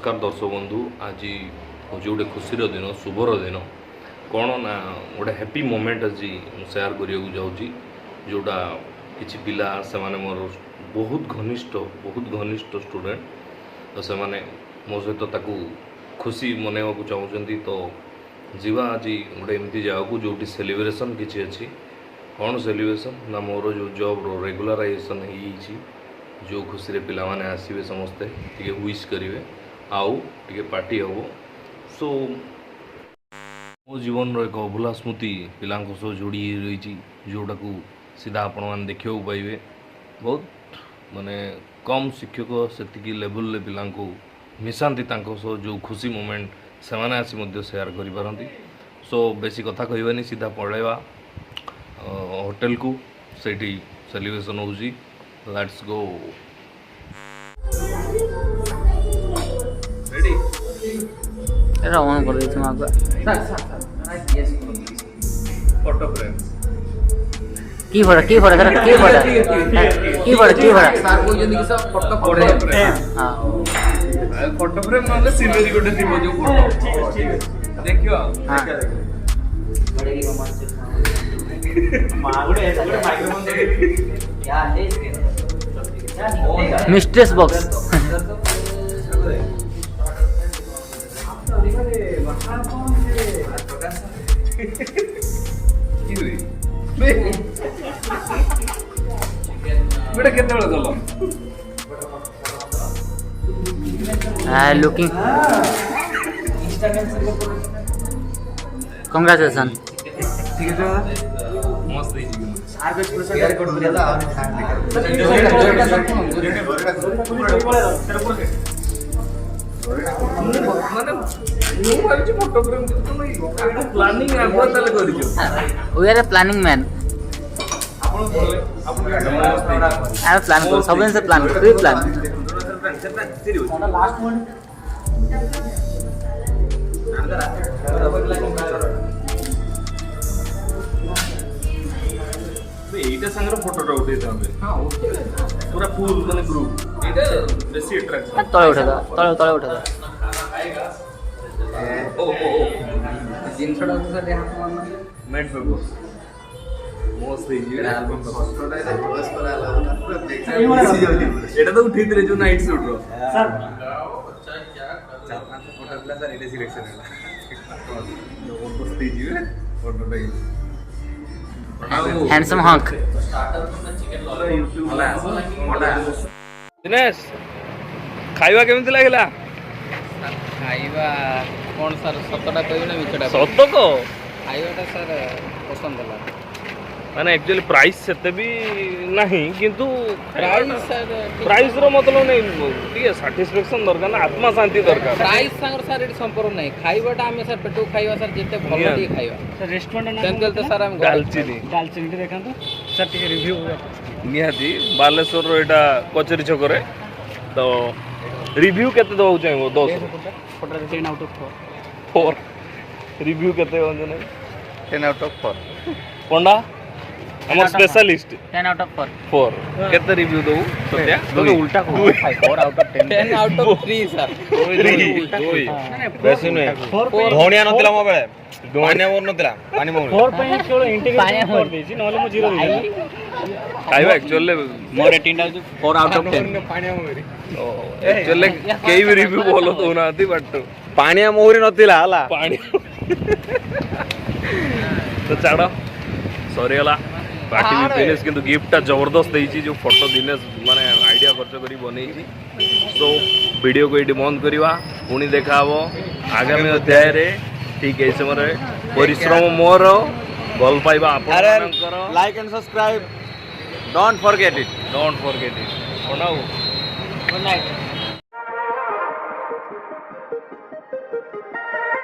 नमस्कार दर्शक बंधु आज हूँ गोटे खुशीर दिन शुभर दिन कौन ना गोटे हैप्पी मोमेंट आज सेयार करने जाऊँगी जोटा किसी पिला से माने मोर बहुत घनिष्ठ स्टूडेंट तो से माने मो सहित ताकू खुशी मनवा चाहते तो जीवा आज गोटे एमती जगह को जो सेलिब्रेशन किसी अच्छी कौन सेलिब्रेशन ना मोर जो जॉब रेगुलराइजेशन हो जो खुशी रे पिला माने आसीबे समस्ते टिके विश करिवे आउ टिके पार्टी हबो सो मो जीवन रो एक अभुला स्मृति पिलांको सो जोड़ी रही जोटा को सीधा आपण मान देखियो पाइबे बहुत माने कम शिक्षक सेतिकी लेवल ले पिलांको मिसांती तांको सो जो खुशी मोमेंट से माने आसी मध्य शेयर करि पारंती सो बेसी कथा कहबानी सीधा पळेवा होटल को सेठी सेलिब्रेशन होउजी Let's go. Ready? एरा ऑन कर देती हूँ आपका Photo frame. की भरा सार को जल्दी सब फोटो फ्रेम हाँ Photo frame माने सीनरी कोटे थी जो फोटो देखियो हाँ मिस्ट्रेस बॉक्स बेटा केते बेला चलो लुकिंग कांग्रेचुलेशन ठीक है मस्त है शेयर कोड दिया था और माने मु भाबी फोटो फ्रेम तो प्लानिंग आगुआ ताले करियो वी आर ए प्लानिंग मैन आपण आई प्लान कर सब से प्लान कर प्लान लास्ट वन एटा संगर फोटोटा उठे थांबे हां ओके पूरा फुल माने ग्रुप एटा बेसी अट्रैक्शन तळे उठा ओ जिनसडा तो सर हाथ मारना made for most easy album फोटोटा बस पर आला पूरा देख एटा तो उठी रे जो नाइट शूट रो सर चार पांच फोटो दिला सर एटा सिलेक्शन होला मोस्ट इजी फोटोटा हैंडसम हंक दिनेश खाइबा केमिति लागिला खाइबा कौन सर सतटा कहबे ना मिछटा सत को खाइबाटा सर पसंद होला माने एक्चुअली प्राइस सेते भी नहीं किंतु प्राइस सर प्राइस रो मतलब नहीं ठीक सैटिस्फैक्शन दरकार ना आत्मा शांति दरकार प्राइस संगर सर एटी संपर्क नहीं खाइबाटा हमें सर पेटो खाइबा सर जेते भलो टी खाइबा सर रेस्टोरेंट तेंतल तो सर हम दालचीनी देखा सर टे रिव्यू निहाती बालेश्वर रो एटा कचेरी छकरे तो रिव्यू केते दो चाहिए 10 10 आउट ऑफ 4 रिव्यू केते हो जने 10 आउट ऑफ 4 पंडा हम स्पेशलिस्ट 10 आउट ऑफ 4 केते रिव्यू दो सत्या तो उल्टा को 4 out of 10 out of 3 sir दोई बेसी नहीं धोनिया नथिला मो बेले पानी मोर नथिला पानी मोर 4 पॉइंट केवल इंटीग्रेशन कर देछि नले मो 0 देछि खाइबा एक्चुअली मोर 18 4 आउट ऑफ 10 पानी मोरी एक्चुअली केई भी रिव्यू बोलो तो नाती बट पानी मोरी नथिला हला पानी तो छाड़ सॉरी हला पार्टी भी दिनेश किंतु गिफ्टटा जबरदस्त देछि जो फोटो दिनेश माने आइडिया खर्च करी बनेछि तो वीडियो को एटी बंद करवा पुणी देखा हबो आगामी अध्याय रे ठीक है समय परिश्रम मोर भल पाइबा आपनकर like and subscribe don't forget it बनाओ गुड नाइट